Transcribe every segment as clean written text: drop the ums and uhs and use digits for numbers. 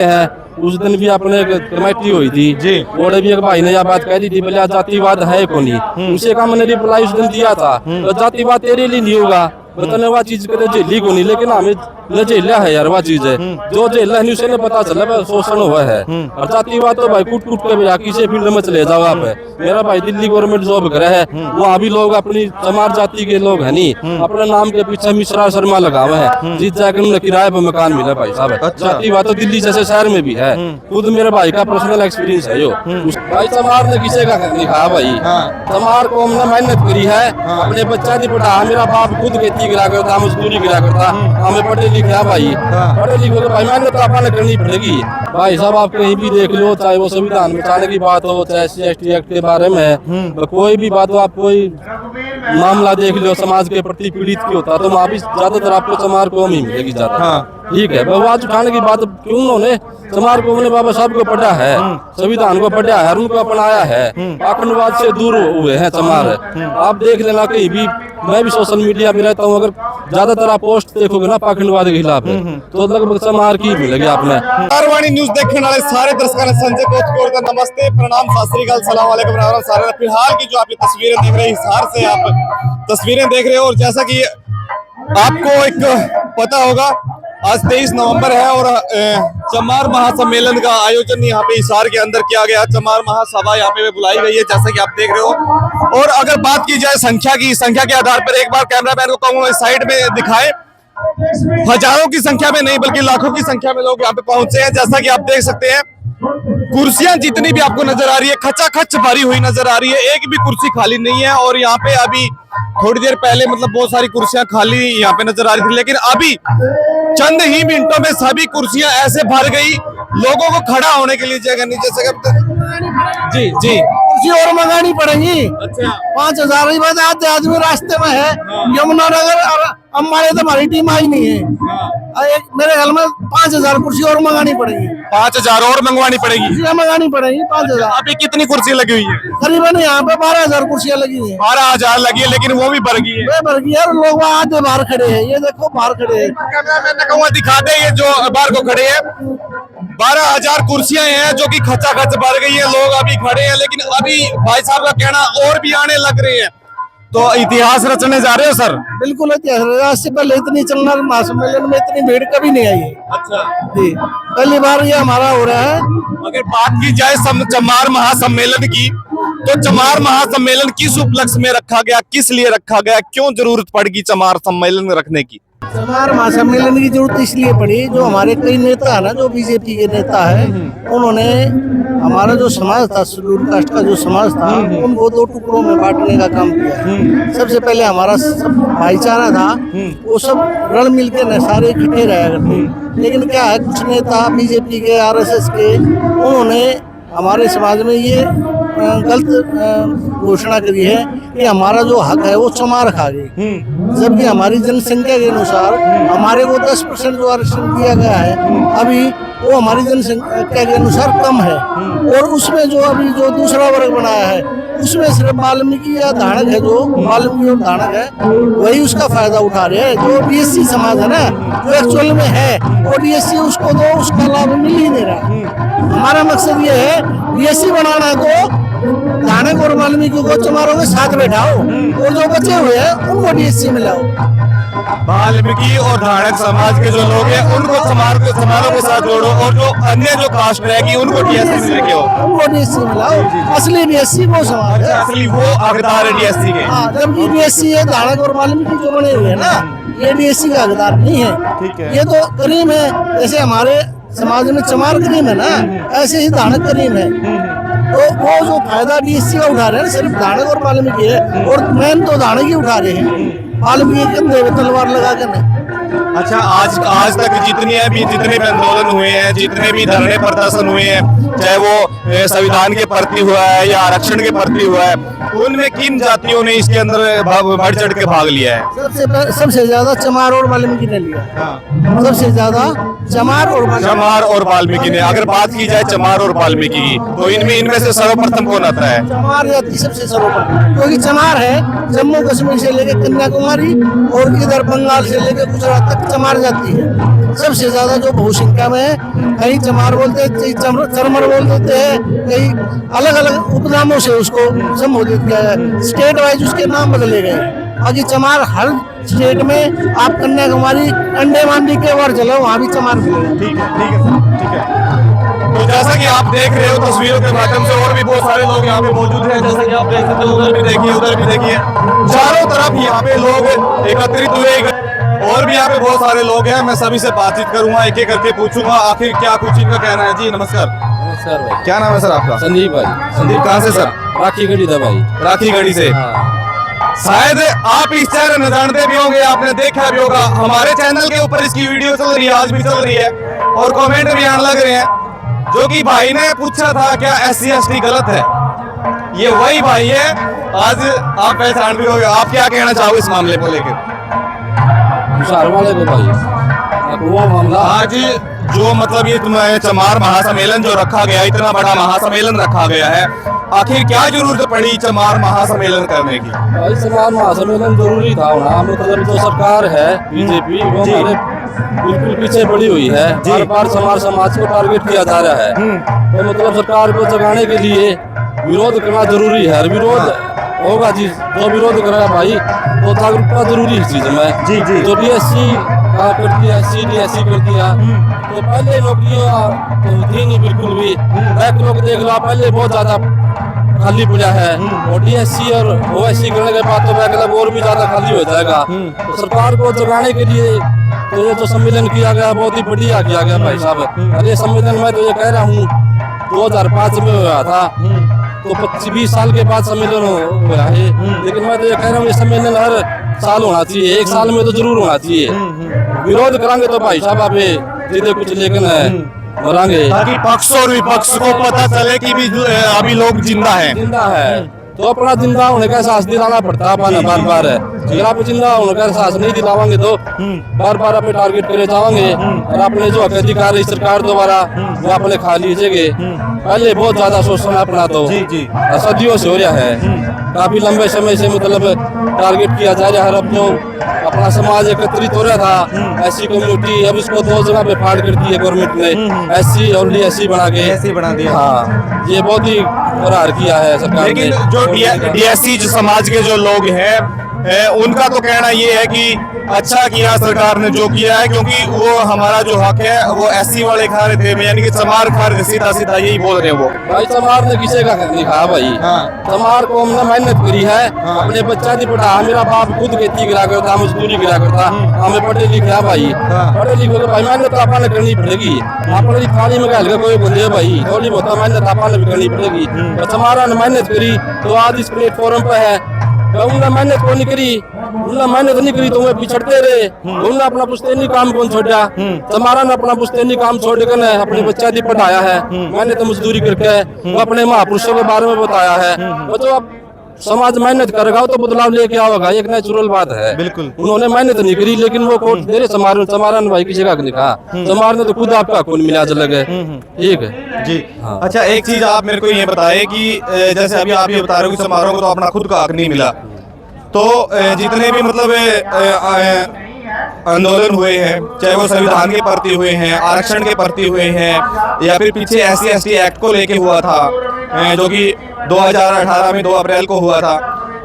है। उस दिन भी अपने कमेटी हुई थी जी, और भी एक भाई ने यह बात कह दी थी, बोले जातिवाद है को नहीं। उसे का मैंने रिप्लाई उस दिन दिया था, तो जातिवाद तेरे लिए नहीं होगा, बताने वह चीज के झेली को नहीं, लेकिन हमें न झेला है यार, वह चीज है जो झेला है उसे पता चला शोषण हुआ है। और जातिवाद तो भाई कूट कूट के किसी फील्ड में चले जाओ आप। मेरा भाई दिल्ली गवर्नमेंट जॉब करे है, वहाँ भी लोग अपनी चमार जाति के लोग है नहीं, अपने नाम के पीछे मिश्रा शर्मा लगा हुए है, जीत जाकर उन्हें किराए पर मकान मिला भाई साहब। जातिवाद तो दिल्ली जैसे शहर में भी है, खुद मेरे भाई का पर्सनल एक्सपीरियंस है यो। भाई चमार ने किसी का नहीं कहा भाई, चमार को हमने मेहनत करी है, अपने बच्चा नहीं पढ़ा, मेरा बाप खुद खेती करा करता, मजदूरी करा करता, हमें पढ़े लिखे भाई, पढ़े लिखे भाई मेहनत आपने करनी पड़ेगी भाई साहब। आप कहीं भी देख लो, चाहे वो संविधान बचाने की बात हो, चाहे SC/ST एक्ट के बारे में कोई भी बात हो, आप कोई मामला देख लो समाज के प्रति पीड़ित की होता, तो वहाँ भी ज्यादातर आपको चमार कौम ही मिलेगी ज्यादा। ठीक है, आवाज उठाने की बात क्यों उन्होंने चमार कौम ने बाबा साहब को पढ़ा है, संविधान को पढ़ा है, उनको अपनाया है, आतंकवाद से दूर हुए हैं चमार। आप देख लेना कहीं भी, मैं भी सोशल मीडिया पे रहता हूँ, अगर ज्यादातर आप पोस्ट देखोगे ना पाखंडवाद के खिलाफ तो लगभग चमार की मिलेगी आपने। कारवाणी न्यूज देखने वाले सारे दर्शकों ने संजय कोच का नमस्ते, प्रणाम, सत श्री अकाल, सलाम अलैकुम सारे। फिलहाल की जो आप ये तस्वीरें देख रहे हैं, हिसार से आप तस्वीरें देख रहे हो, और जैसा कि आपको एक पता होगा आज 23 नवंबर है और चमार महासम्मेलन का आयोजन यहाँ पे हिसार के अंदर किया गया। चमार महासभा यहाँ पे बुलाई गई है, जैसा कि आप देख रहे हो। और अगर बात की जाए संख्या के आधार पर, एक बार कैमरामैन को कहूंगा साइड में दिखाए, हजारों की संख्या में नहीं बल्कि लाखों की संख्या में लोग यहाँ पे पहुंचे हैं। जैसा कि आप देख सकते हैं, कुर्सियां जितनी भी आपको नजर आ रही है खचाखच भरी हुई नजर आ रही है, एक भी कुर्सी खाली नहीं है। और यहाँ पे अभी थोड़ी देर पहले मतलब बहुत सारी कुर्सियां खाली यहाँ पे नजर आ रही थी, लेकिन अभी चंद ही मिनटों में सभी कुर्सियां ऐसे भर गई, लोगों को खड़ा होने के लिए जगह नहीं। जैसे जी जी कुर्सी और मंगानी पड़ेगी। अच्छा, 5,000 की बात आते आदमी रास्ते में है, यमुनानगर और हमारे तो हमारी टीम आई नहीं है। मेरे ख्याल में 5,000 कुर्सी और मंगानी पड़ेगी। 5,000 और मंगवानी पड़ेगी, कुर्सियां मंगानी पड़ेगी 5,000। अभी कितनी कुर्सी लगी हुई है? करीबन यहाँ पे 12,000 कुर्सियां लगी है। 12,000 लगी है, लेकिन वो भी भर गई है। वे भर गई है और लोग वहाँ आधे बाहर खड़े हैं, ये देखो बाहर खड़े हैं। कैमरामैन ने कहूँगा दिखा दे, ये जो बाहर को खड़े हैं 12,000 कुर्सियां हैं जो कि खचाखच भर गई है, लोग अभी खड़े हैं। लेकिन अभी भाई साहब का कहना और भी आने लग रहे हैं, तो इतिहास रचने जा रहे हो सर? बिल्कुल इतिहास से पहले इतनी चलना महासम्मेलन में इतनी भीड़ कभी नहीं आई है। अच्छा जी, पहली बार ये हमारा हो रहा है। अगर बात की जाए चमार महासम्मेलन की, तो चमार महासम्मेलन किस उपलक्ष्य में रखा गया, किस लिए रखा गया, क्यों जरूरत पड़गी चमार सम्मेलन रखने की? चमार महासम्मेलन की जरूरत इसलिए पड़ी, जो हमारे कई नेता है ना, जो बीजेपी के नेता है, उन्होंने हमारा जो समाज था, शेड्यूल कास्ट का जो समाज था, उनको 2 टुकड़ों में बांटने का काम किया। सबसे पहले हमारा सब भाईचारा था, वो सब रल मिल के सारे इकट्ठे रहा करते। लेकिन क्या है, कुछ नेता बीजेपी के, RSS के, उन्होंने हमारे समाज में ये गलत घोषणा करी है कि हमारा जो हक है वो चमार खा गई, जबकि हमारी जनसंख्या के अनुसार हमारे को 10% जो आरक्षण दिया गया है अभी, वो हमारी जनसंख्या के अनुसार कम है। और उसमें जो अभी जो दूसरा वर्ग बनाया है, उसमें सिर्फ वाल्मीकि या धानक है, जो वाल्मीकि और धानक है वही उसका फायदा उठा रहे हैं। जो BSC समाज है ना, जो एक्चुअल में है वो DSC उसको दो, उसका लाभ मिल ही नहीं रहा। हमारा मकसद ये है, BSC बनाना है तो धानक और वाल्मीकि को चमारों के साथ बैठाओ, और जो बचे हुए हैं उनको DSC मिलाओ। वाल्मीकि और धानक समाज के जो लोग हैं उनको समारों के साथ जोड़ो, और जो अन्य जो कास्ट रहेगी उनको DSC में लेके आओ, उनको DSC मिलाओ। असली BSC वो समाज है, असली वो हकदार है DSC के। हाँ, जबकि BSC है धानक और वाल्मीकि जो बने हुए हैं ना, ये DSC का हकदार नहीं है। ये तो करीम है, जैसे हमारे समाज में चमार करीम है ना, ऐसे ही धानक करीम है। तो वो जो फायदा DSC का उठा रहे हैं सिर्फ धानक और वाल्मीकि है, और मेन तो धानक ही उठा रहे हैं, वाल्मीकि कंधे पे तलवार लगा कर नहीं। अच्छा, आज तक जितने भी आंदोलन हुए हैं, जितने भी धरने प्रदर्शन हुए हैं, चाहे वो संविधान के प्रति हुआ है या आरक्षण के प्रति हुआ है, उनमें किन जातियों ने इसके अंदर बढ़ चढ़ के भाग लिया है? सबसे ज्यादा चमार और वाल्मीकि ने लिया। सबसे ज्यादा चमार और वाल्मीकि ने। अगर बात की जाए चमार और वाल्मीकि की, तो इनमें से सर्वप्रथम कौन आता है? चमार जाति सबसे सर्वप्रथम, क्योंकि चमार है जम्मू कश्मीर से लेकर कन्याकुमारी और इधर बंगाल से लेकर गुजरात तक चमार जाति है सबसे ज्यादा जो बहुसंख्या में है। कहीं चमार बोलते हैं, कहीं चरमर बोल देते हैं, कहीं अलग अलग उपनामों से उसको संबोधित किया जाए। स्टेट वाइज उसके नाम बदले गए। बाकी चमार हर स्टेट में, आप कन्याकुमारी अंडमान निकोबार चलो वहाँ भी चमार मिलेगा। ठीक है सर, ठीक है। तो जैसा कि आप देख रहे हो तस्वीरों के माध्यम से, और भी बहुत सारे लोग यहाँ पे मौजूद हैं। जैसा कि आप देख सकते हो, उधर भी देखिए, उधर भी देखिए, चारों तरफ यहाँ पे लोग एकत्रित हुए। और भी यहाँ पे बहुत सारे लोग हैं, मैं सभी से बातचीत करूंगा, एक एक करके पूछूंगा आखिर क्या कुछ इनका कहना है। जी नमस्कार। नमस्कार भाई। क्या नाम है सर आपका? संदीप भाई। संदीप कहाँ से सर? राखी गढ़ी था भाई। राखी गढ़ी से। शायद आप इस चेहरे न जानते भी होंगे, आपने देखा भी होगा, हमारे चैनल के ऊपर इसकी वीडियो चल रही है, आज भी चल रही है, और कमेंट भी आने लग रहे हैं। जो कि भाई ने पूछा था क्या SC ST गलत है, ये वही भाई है। आज आप पहचान भी होगे। आप क्या कहना चाहोगे इस मामले को लेकर? वाले को भाई वो मामला आज जो मतलब ये तुम्हें चमार महासम्मेलन जो रखा गया, इतना बड़ा महासम्मेलन रखा गया है, आखिर क्या जरूरत पड़ी चमार महासम्मेलन करने की? भाई चमार महासम्मेलन जरूरी था होना। मतलब जो सरकार है बीजेपी, वो हमारे बिल्कुल पीछे पड़ी हुई है। बार बार चमार समाज को टारगेट किया जा रहा है। तो मतलब सरकार को जगाने के लिए विरोध करना जरूरी है। विरोध होगा जी, जो विरोध करेगा भाई, तो जागरूकता जरूरी है चीज में। जी जी। जो DSC कर दिया, CDSC कर दिया, तो पहले नौकरियां तो थी नहीं बिल्कुल भी। बैंक लोग देख लो, पहले बहुत ज्यादा खाली पड़ा है, और DSC और OSC करने के बाद तो बैंक और भी ज्यादा खाली हो जाएगा। तो सरकार को जगाने के लिए तो ये जो सम्मेलन किया गया बहुत ही बढ़िया किया गया भाई साहब। और ये सम्मेलन मैं तो ये कह रहा हूँ 2005 में हुआ था, तो 25-20 साल के बाद सम्मेलन हुआ है। लेकिन मैं तो ये कह रहा हूँ ये सम्मेलन हर साल होना चाहिए, एक साल में तो जरूर होना चाहिए। विरोध करांगे तो भाई साहब आप सीधे कुछ लेकिन मरांगे, ताकि पक्ष और विपक्ष को पता चले कि भी अभी लोग जिंदा है। तो अपना जिंदा होने का एहसास दिलाना पड़ता है अपना बार बार। अगर आप जिंदा होने का एहसास नहीं दिलावांगे तो बार बार अपने टारगेट करे जाओगे, और अपने जो अधिकार है सरकार द्वारा वो अपने खा लीजिएगे। पहले बहुत ज्यादा शोषण अपना तो सदियों से हो रहा है, काफी लंबे समय से मतलब टारगेट किया जा रहा है। अब जो अपना समाज एकत्रित हो रहा था SC कम्युनिटी, अब इसको 2 जगह पे फाड़ कर दी है गवर्नमेंट ने, SC और DSC बना दिया। हाँ, ये बहुत ही फरार किया है सरकार। लेकिन जो DSC समाज के जो लोग हैं उनका तो कहना ये है कि अच्छा किया सरकार ने जो किया है, क्योंकि वो हमारा जो हक है वो SC वाले खा रहे थे, यानी कि चमार खा रहे थे, सीधा सीधा यही बोल रहे हैं वो। भाई चमार ने किसी का हक नहीं खाया भाई। चमार को हमने मेहनत करी है, अपने बच्चा नहीं पढ़ा। मेरा बाप खुद खेती गिरा करता, मजदूरी गिरा करता, हमें पढ़े लिखे भाई, पढ़े लिखे भाई मेहनत आपने करनी पड़ेगी। आपने थाली में गल कोई बंदे भाई, थोड़ी बहुत मेहनत आपने भी करनी पड़ेगी। चमारा ने मेहनत करी तो आज इस प्लेटफॉर्म पे है। उन्होंने मेहनत को नहीं करी, उन्होंने मेहनत नहीं करी तो वे पिछड़ते रहे। उन्होंने अपना पुश्तैनी काम कौन छोड़ा? चमारा ने अपना पुश्तैनी काम छोड़ कर अपने बच्चा भी पढ़ाया है, मैंने तो मजदूरी करके वो अपने महापुरुषों के बारे में बताया है। बच्चों अब समाज मेहनत करेगा तो बदलाव लेके आओगा, एक नेचुरल बात है। बिल्कुल। उन्होंने मेहनत नहीं करी, लेकिन वो कोर्ट दे रहे चमारा ने भाई किसी का नहीं कहा। चमार ने तो खुद आपका खून मिला चले गए। ठीक है जी। अच्छा, एक चीज आप मेरे को ये बताए कि जैसे अभी आप ये बता रहे हो कि चमारों को तो अपना खुद का हक नहीं मिला, तो जितने भी मतलब आंदोलन हुए हैं, चाहे वो संविधान के प्रति हुए हैं, आरक्षण के प्रति हुए हैं, या फिर पीछे SC ST एक्ट को लेके हुआ था जो कि 2018 में 2 अप्रैल को हुआ था,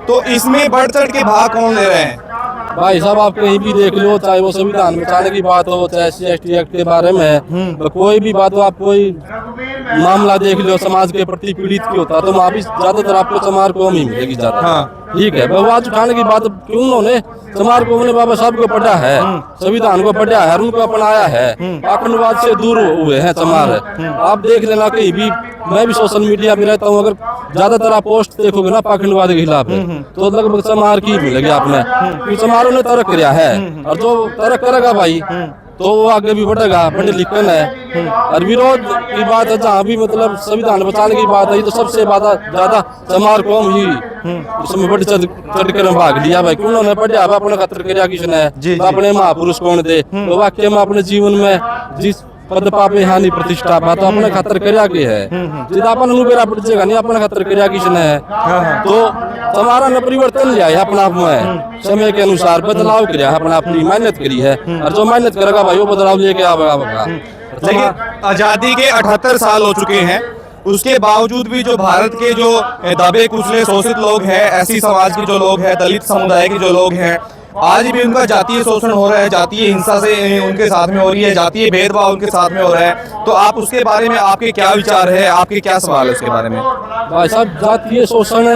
तो इसमें बढ़ चढ़ के भाग कौन ले रहे हैं? भाई साहब आप कहीं भी देख लो, चाहे वो संविधान बचाने की बात हो, चाहे SC ST एक्ट के बारे में, तो कोई भी बात हो, आप कोई मामला देख लो समाज के प्रति पीड़ित की होता तो वहाँ भी ज्यादातर आपको चमार कौम ही मिलेगी ज्यादा। ठीक है, आवाज उठाने की बात क्यों उन्होंने चमार कौम ने बाबा साहब को पढ़ा है, संविधान को पढ़ा है, उनको अपनाया है, आतंकवाद से दूर हुए हैं चमार। आप देख लेना कहीं भी, मैं भी सोशल मीडिया पे रहता हूँ, अगर ज्यादातर आप पोस्ट देखोगे ना पाखंडवाद के खिलाफ तो लगभग चमार की मिलेगी आपने, क्योंकि चमारों ने तरक किया है। और जो तरक करेगा भाई तो वो आगे भी बढ़ेगा, पढ़े लिखन है। और विरोध की बात है, जहाँ भी मतलब संविधान बचाने की बात है, तो सबसे ज्यादा चमार कौम ही उसमें बढ़ चढ़ कर भाग लिया भाई। क्यों उन्होंने पढ़ा अपने खतर कर्या किसने है, अपने महापुरुष कौन थे, तो वाक्य में अपने जीवन में जिस पद पापे हानि प्रतिष्ठा पा तो अपने खतर कर्या के है, जिदा अपन बेरा पड़ेगा नहीं अपने खतर कर्या किसने है। तो हमारा न परिवर्तन लिया है अपना आप में, समय के अनुसार बदलाव किया है, अपना अपनी मेहनत करी है, और जो मेहनत करेगा भाई वो बदलाव लेके आवेगा। लेकिन आजादी के 78 साल हो चुके हैं, उसके बावजूद भी जो भारत के जो दबे कुचले शोषित लोग हैं, ऐसी समाज के जो लोग हैं, दलित समुदाय के जो लोग हैं, आज भी उनका जातीय शोषण हो रहा है, जातीय हिंसा से उनके साथ में हो रही है, जातीय भेदभाव उनके साथ में हो रहा है। तो आप उसके बारे में आपके क्या विचार है, आपके क्या सवाल है उसके बारे में? भाई साहब, जातीय शोषण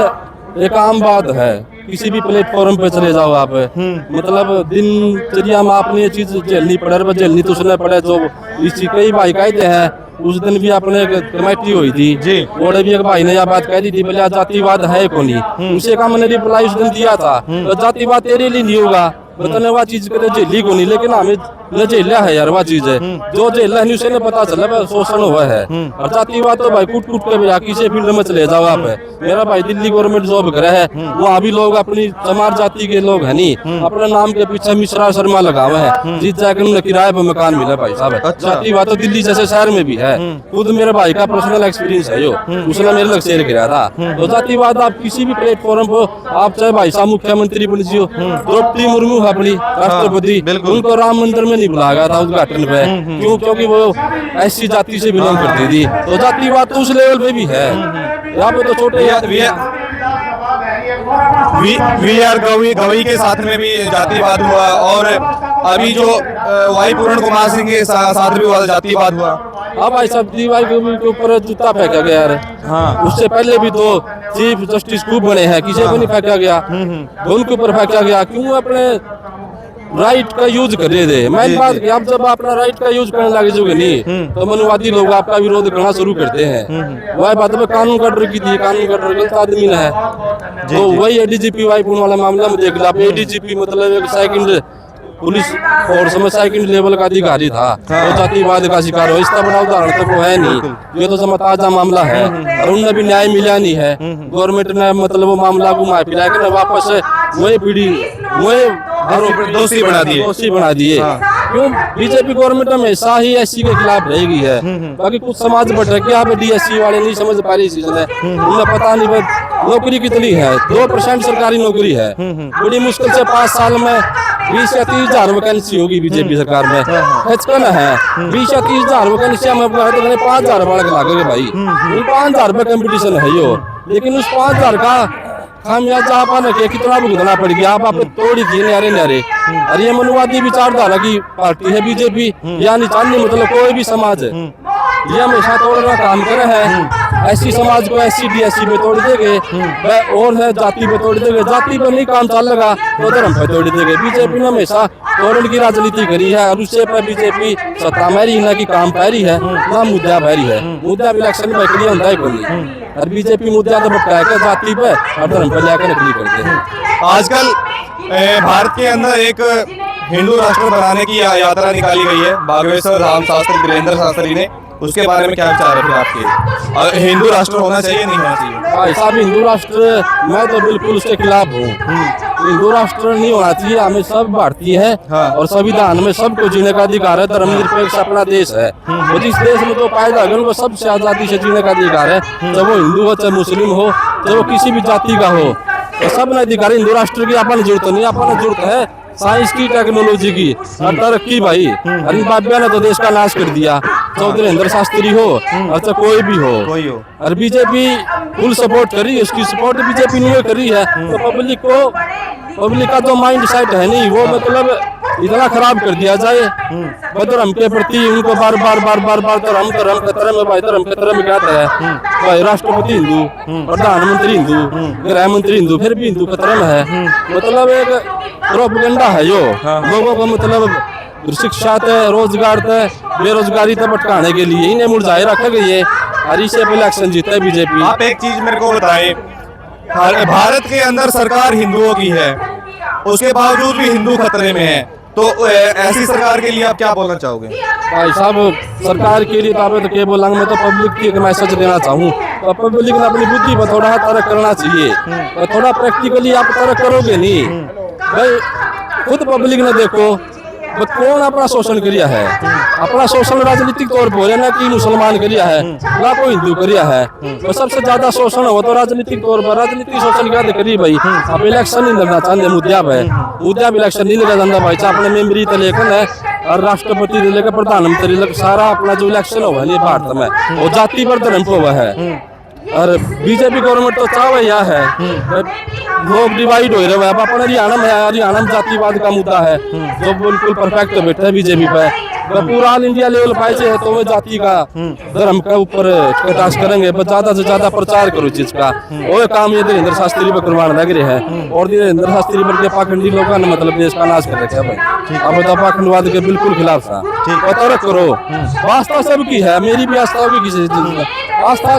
एक आम बात है, किसी भी प्लेटफॉर्म पे चले जाओ आप, मतलब दिनचर्या में आपने ये चीज झेलनी पड़े, झेलनी तो उसने पड़े। जो इसी कई भाई कहते हैं, उस दिन भी अपने कमेटी हुई थी जी, और भी एक भाई ने यह बात कह दी थी, बोले जातिवाद है को नहीं। उसे का मैंने रिप्लाई उस दिन दिया था, तो जातिवाद तेरे लिए नहीं होगा, बताने वह चीज कहते झेली को नहीं, लेकिन हमें न झेला है यार, वह चीज है जो झेला है उसे पता चला शोषण हुआ है। और जातिवाद तो भाई कूट कूट के किसी फील्ड में चले जाओ आप। मेरा भाई दिल्ली गवर्नमेंट जॉब करे है, वहाँ भी लोग अपनी चमार जाति के लोग है नहीं, अपने नाम के पीछे मिश्रा शर्मा लगा हुआ है, जिस जाकर उन्हें किराए पर मकान मिला भाई साहब। जातिवाद तो दिल्ली जैसे शहर में भी है, खुद मेरे भाई का पर्सनल एक्सपीरियंस है, उसने मेरे लग शेयर किया था। तो जातिवाद आप किसी भी प्लेटफॉर्म पर, आप चाहे भाई साहब मुख्यमंत्री बन जियो, द्रौपदी मुर्मू अपनी राष्ट्रपति, उनको राम मंदिर में नहीं बुलाया था उद्घाटन पे, क्यों? क्योंकि वो ऐसी जाति से बिलोंग करती थी। तो जातिवाद तो उस लेवल पे भी है, यहाँ पे तो छोटे वी आर गवई के साथ में भी जातिवाद हुआ, और अभी जो वाई पूर्ण कुमार सिंह के साथ भी हुआ जातिवाद हुआ। अब भाई साहब दीवार के ऊपर जूता फेंका गया यार। हाँ, उससे पहले भी तो चीफ जस्टिस खूब बने हैं, किसी को नहीं फेंका गया, उनके ऊपर फेंका गया। क्यों? अपने राइट का यूज कर रहे थे। मेन बात कि आप जब अपना राइट का यूज करने लगे जोगे नहीं, तो मनवादी लोग आपका विरोध करना शुरू करते हैं। वही बात है, कानून का डर की थी, कानून का डर गलत आदमी है। तो वही एडीजीपी वाई पूर्ण वाला मामला में देख लो, एडीजीपी मतलब एक सेकंड पुलिस फोर्स में सेकंड लेवल का अधिकारी था, तो जातिवाद का शिकार हो। इसका बड़ा उदाहरण तो वो है नहीं, ये तो जमा ताजा मामला है, और उन्हें भी न्याय मिला नहीं है। गवर्नमेंट ने मतलब वो मामला घुमा फिरा कर वापस वही पीढ़ी वही दोषी बना दिए। क्यों? बीजेपी गवर्नमेंट हमेशा ही एससी के खिलाफ रहेगी है। बाकी कुछ समाज भटक यहाँ पे डीएससी वाले नहीं समझ पा रही चीज है, उन्हें पता नहीं नौकरी कितनी है, 2% सरकारी नौकरी है, बड़ी मुश्किल से 5 साल में 20 या 30 हजार वैकेंसी होगी बीजेपी सरकार में। खचकन है 20 या 30 हजार वैकेंसी में 5 हजार बालक लागेंगे भाई, 5 हजार रुपये कम्पिटिशन है यो। लेकिन उस 5 हजार का खामियाजा आपा ने कितना भुगतना पड़ गया, आप तोड़ी थी न्यारे न्यारे। और ये मनवादी विचारधारा की पार्टी है बीजेपी, यानी चांदी मतलब कोई भी समाज है ये हमेशा तोड़ना काम करे है। ऐसी समाज को एससी डीएससी पे तोड़ देंगे, और है जाति पे तोड़ देंगे, जाति पे नहीं काम चलेगा तो धर्म पे तोड़ देंगे। बीजेपी ने हमेशा तोड़ने की राजनीति करी है, और उससे पर बीजेपी सत्ता में रही ना कि काम पा रही है ना मुद्दा पा रही है। मुद्दा इलेक्शन में क्लियर होता है कोई, और बीजेपी मुद्दा तो भटका के जाति पे और धर्म पे लेकर नकली करते हैं। आजकल भारत के अंदर एक हिंदू राष्ट्र बनाने की यात्रा निकाली गई है, बागेश्वर राम शास्त्री वीरेंद्र शास्त्री ने, उसके बारे में क्या विचार है आपके? हिंदू राष्ट्र होना चाहिए नहीं होना चाहिए? भाई साहब हिंदू राष्ट्र मैं तो बिल्कुल उसके खिलाफ हूँ। हिंदू राष्ट्र नहीं होना चाहिए, हमें सब भारतीय है। हाँ। और संविधान में सबको जीने का अधिकार है, धर्मनिरपेक्ष अपना देश है, और जिस देश में तो पैदा है उनको सबसे आजादी से जीने का अधिकार है, चाहे वो हिंदू हो चाहे मुस्लिम हो चाहे वो किसी भी जाति का हो, तो सब ने अधिकार। हिंदू राष्ट्र की अपन जरूरत नहीं, अपन जरूरत है साइंस की, टेक्नोलॉजी की और तरक्की। भाई अरे बाबिया ने तो देश का नाश कर दिया, चौधरी वीरेंद्र शास्त्री हो अच्छा कोई भी हो। और बीजेपी फुल सपोर्ट करी, उसकी सपोर्ट बीजेपी ने करी है, तो पब्लिक का जो माइंड सेट है नहीं वो मतलब इतना खराब कर दिया जाए धर्म के प्रति, उनको बार बार धर्म खतरे में, भाई धर्म खतरे में क्या है भाई, राष्ट्रपति हिंदू, प्रधानमंत्री हिंदू, गृह मंत्री हिंदू, फिर भी हिंदू खतरे में है। मतलब एक प्रोपेगेंडा है जो लोगों को मतलब शिक्षा तय, रोजगार तय, बेरोजगारी तक भटकाने के लिए इन्हें मुरझाए रखा गई है, और इसे इलेक्शन जीता है बीजेपी। आप एक चीज मेरे को बताएं, भारत के अंदर सरकार हिंदुओं की है, उसके बावजूद भी हिंदू खतरे में है। तो ऐसी सरकार के लिए आप क्या बोलना चाहोगे? भाई साहब सरकार के लिए तो आप तो क्या बोलेंगे, मैं तो पब्लिक की एक मैसेज देना चाहूँ। तो पब्लिक ने अपनी बुद्धि पर थोड़ा तरक करना चाहिए, तो थोड़ा प्रैक्टिकली आप तरक करोगे नहीं भाई। खुद पब्लिक ने देखो तो कौन अपना शोषण करिया है, अपना शोषण राजनीतिक तौर पर ना कि मुसलमान करिया है ना कोई हिंदू करिया है। तो सबसे ज्यादा शोषण हो तो राजनीतिक तौर पर, राजनीतिक शोषण क्या करी भाई। अब इलेक्शन नहीं लड़ना चाहते मुद्दा पे, मुद्दा भी इलेक्शन नहीं लगा जाता भाई। अपने मेम्बरी तो लेकर है और राष्ट्रपति से लेकर प्रधानमंत्री तक सारा अपना जो इलेक्शन हुआ है भारत में वो जाति पर धर्म पे हुआ है। और बीजेपी गवर्नमेंट तो चाहे यहाँ है लोग डिवाइड हो रहे हैं। अब अपने हरियाणा में जातिवाद का मुद्दा है जो बिल्कुल परफेक्ट बैठा है बीजेपी पे। पूरा ऑल इंडिया लेवल पाए है तो वो जाति का धर्म के ऊपर प्रकाश करेंगे, बस ज्यादा से ज्यादा प्रचार करो चीज का। वो काम ये धीरेन्द्र शास्त्री पर करवाने लग रहे हैं और धीरेन्द्र शास्त्री पर के पाखंडी लोगों ने मतलब देश का नाश कर रखा है भाई। अब तो पाखंडवाद के बिल्कुल खिलाफ था, तरक करो। आस्था सबकी है, मेरी भी आस्था होगी किसी चीज में, आस्था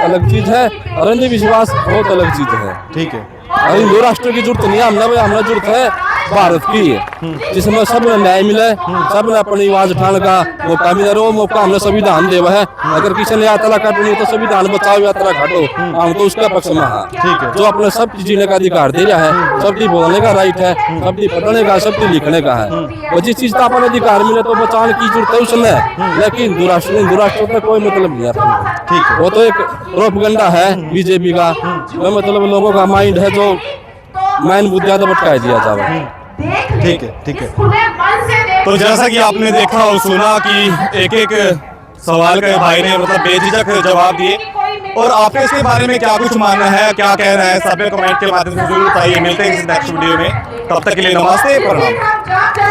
अलग चीज है और अंधविश्वास बहुत अलग चीज है। ठीक है, हिंदू राष्ट्र की जरूरत नहीं है हमने, हमने जरूरत है भारत की जिसमें सब न्याय मिले, सब ने अपनी आवाज उठाने का मौका मिले। वो मौका हमने संविधान देवा है। अगर किसी ने यात्रा काटनी तो संविधान बचाओ, यात्रा काटो, हम तो उसका पक्ष में है। ठीक है, जो अपने सब जीने का अधिकार दे रहा है, सबकी बोलने का राइट है, सबकी पढ़ने का, सबकी लिखने का है। वो जिस चीज का अपने अधिकार मिले तो बचाने की जरूरत है उसमें, लेकिन हिंदू राष्ट्र का कोई मतलब नहीं है। ठीक है, वो तो एक प्रोपगंडा है बीजेपी का, मतलब लोगों का माइंड है जो मैन मुद्दा तो भटका दिया जाए। ठीक है, ठीक है। तो जैसा कि आपने देखा और सुना कि एक एक सवाल का भाई ने मतलब बेझिझक जवाब दिए, और आपके इसके बारे में क्या कुछ मानना है, क्या कहना है, सब कमेंट के माध्यम से जरूर बताइए। मिलते हैं इस नेक्स्ट वीडियो में, तब तक के लिए नमस्ते, प्रणाम।